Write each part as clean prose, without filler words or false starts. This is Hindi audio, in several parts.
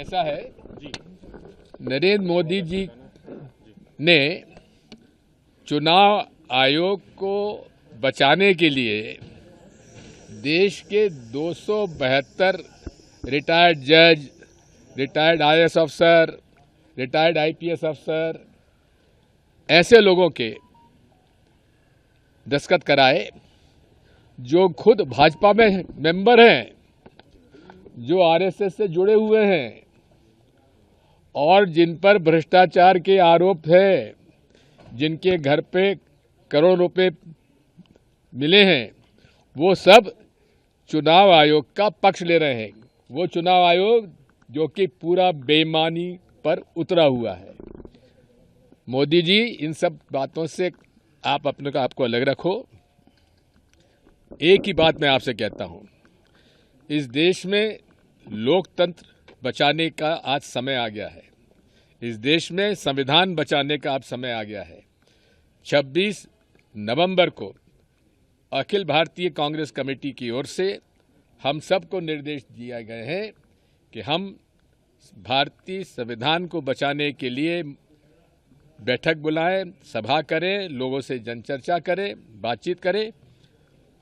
ऐसा है, नरेंद्र मोदी जी ने चुनाव आयोग को बचाने के लिए देश के 272 रिटायर्ड जज, रिटायर्ड आईएएस अफसर, रिटायर्ड आईपीएस अफसर, ऐसे लोगों के दस्तखत कराए जो खुद भाजपा में मेंबर हैं, जो आरएसएस से जुड़े हुए हैं और जिन पर भ्रष्टाचार के आरोप है, जिनके घर पे करोड़ रुपए मिले हैं, वो सब चुनाव आयोग का पक्ष ले रहे हैं। वो चुनाव आयोग जो कि पूरा बेईमानी पर उतरा हुआ है। मोदी जी, इन सब बातों से आप अपने को आपको अलग रखो। एक ही बात मैं आपसे कहता हूं, इस देश में लोकतंत्र बचाने का आज समय आ गया है। इस देश में संविधान बचाने का अब समय आ गया है। 26 नवंबर को अखिल भारतीय कांग्रेस कमेटी की ओर से हम सबको निर्देश दिए गए हैं कि हम भारतीय संविधान को बचाने के लिए बैठक बुलाएं, सभा करें, लोगों से जनचर्चा करें, बातचीत करें।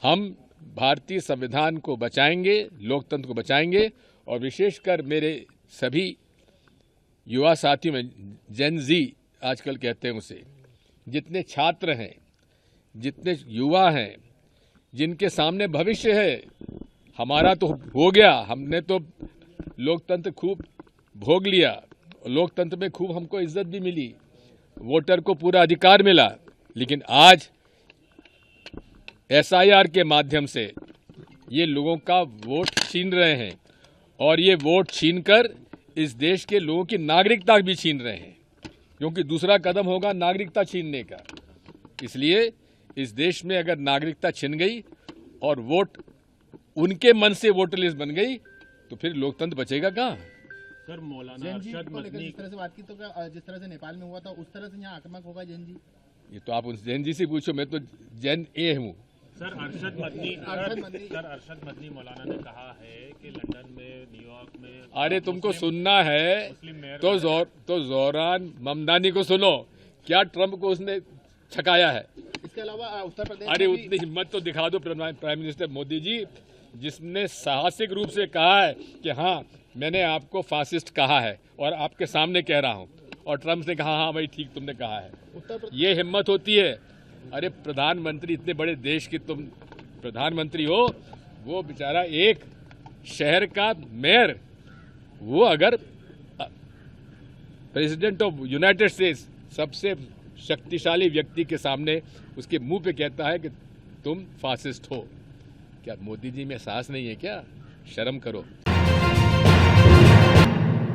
हम भारतीय संविधान को बचाएंगे, लोकतंत्र को बचाएंगे। और विशेषकर मेरे सभी युवा साथियों में, जेन जी आजकल कहते हैं उसे, जितने छात्र हैं, जितने युवा हैं, जिनके सामने भविष्य है, हमारा तो हो गया, हमने तो लोकतंत्र खूब भोग लिया, लोकतंत्र में खूब हमको इज्जत भी मिली, वोटर को पूरा अधिकार मिला, लेकिन आज एसआईआर के माध्यम से ये लोगों का वोट छीन रहे हैं और ये वोट छीनकर इस देश के लोगों की नागरिकता भी छीन रहे हैं, क्योंकि दूसरा कदम होगा नागरिकता छीनने का। इसलिए इस देश में अगर नागरिकता छिन गई और वोट उनके मन से वोटर लिस्ट बन गई तो फिर लोकतंत्र बचेगा कहाँ? सर, मौलाना अरशद मदनी जिस तरह से बात की, तो क्या जिस तरह से नेपाल में हुआ था उस तरह से यहाँ आक्रामक होगा जैन जी? ये तो आप उस जैन जी से पूछो, मैं तो जैन ए हूँ। सर, अरशद मदनी मौलाना ने कहा है कि लंदन में, न्यूयॉर्क में, अरे तुमको सुनना है तो जोरान ममदानी को सुनो, क्या ट्रंप को उसने छकाया है। इसके अलावा उत्तर प्रदेश, अरे उतनी हिम्मत तो दिखा दो प्राइम मिनिस्टर मोदी जी, जिसने साहसिक रूप से कहा है कि हाँ मैंने आपको फासिस्ट कहा है और आपके सामने कह रहा हूँ, और ट्रंप ने कहा हाँ भाई ठीक तुमने कहा है। ये हिम्मत होती है। अरे प्रधानमंत्री, इतने बड़े देश की तुम प्रधानमंत्री हो, वो बेचारा एक शहर का मेयर, वो अगर प्रेसिडेंट ऑफ यूनाइटेड स्टेट्स, सबसे शक्तिशाली व्यक्ति के सामने उसके मुंह पे कहता है कि तुम फासिस्ट हो, क्या मोदी जी में साहस नहीं है क्या? शर्म करो।